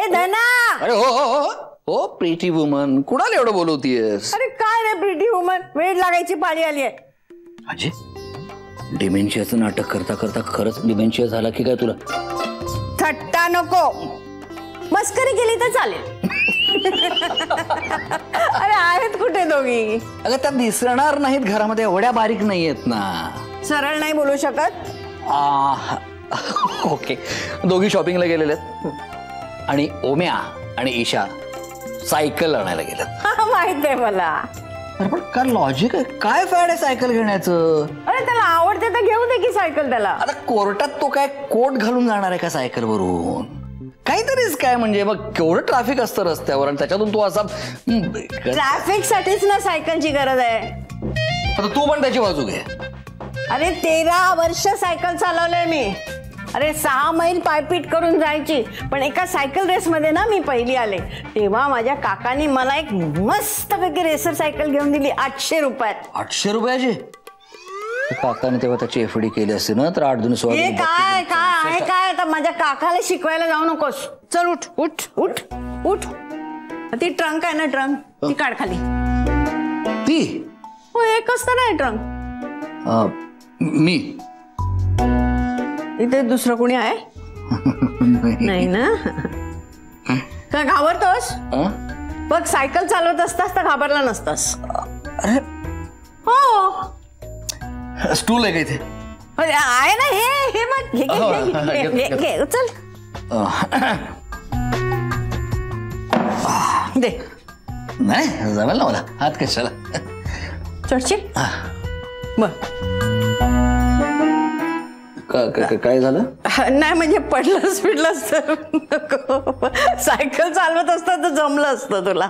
ए धना. अरे हो हो हो हो प्रीटी वुमन, कुणाला एवढं बोलवतीयस? अरे काय रे प्रीटी वुमन, वेळ लागायची पाळी आली आहे. अजय, डिमेन्शियाचं नाटक करता करता खरंच डिमेन्शिया झाला की काय तुला? थट्टा नको, मस्करी केली तर चालेल. अरे आहेत कुठे दोघी? अगं त्या दिसणार नाहीत, घरामध्ये एवढ्या बारीक नाहीयेत ना. सरळ नाही बोलू शकत? ओके, दोघी शॉपिंगला गेलेले आहेत आणि ओम्या आणि ईशा सायकल आणायला गेल्यात. माहित आहे मला. अरे पण काय लॉजिक आहे, काय फॅड आहे सायकल घेण्याचं? अरे त्याला आवडते तर घेऊ दे की सायकल त्याला. आता कोर्टात तो काय कोट घालून जाणार आहे का सायकल वरून? काहीतरीच काय म्हणजे मग केवढं ट्रॅफिक असतं रस्त्यावर आणि त्याच्यातून तो असा. ट्रॅफिक साठीच ना सायकलची गरज आहे. आता तू पण त्याची बाजू घे. अरे 13 वर्ष सायकल चालवलंय मी. अरे 6 मैल पायपीट करून जायची, पण एका सायकल रेस मध्ये ना मी पहिली आले. तेव्हा माझ्या काकांनी मला एक मस्तपैकी रेसर सायकल घेऊन दिली 800 रुपयात. 800 रुपयाची? काकाने तेव्हा त्याची एफडी केली असते ना तर 8 दूनी 16. हे काय काय आहे काय? आता माझ्या काकाला शिकवायला जाऊ नकोस. चल उठ उठ उठ उठ. ती ट्रंक आहे ना, ट्रंक ती काढ खाली. ती हो, एक असतं ना ट्रंक. मी इथे दुसरं कोणी आहे? नाही ना? का घाबरतोस? बघ, सायकल चालवत असतास तर घाबरला नसतास. अरे हो, स्टूल आहे का इथे? आहे ना हे मग घे चल दे. नाही जमेल ना मला, हात कशाला? चढची बर. काय झालं? नाही म्हणजे पडलंच पिडलंच तर नको. सायकल चालवत असतं तर जमलं असतं तुला.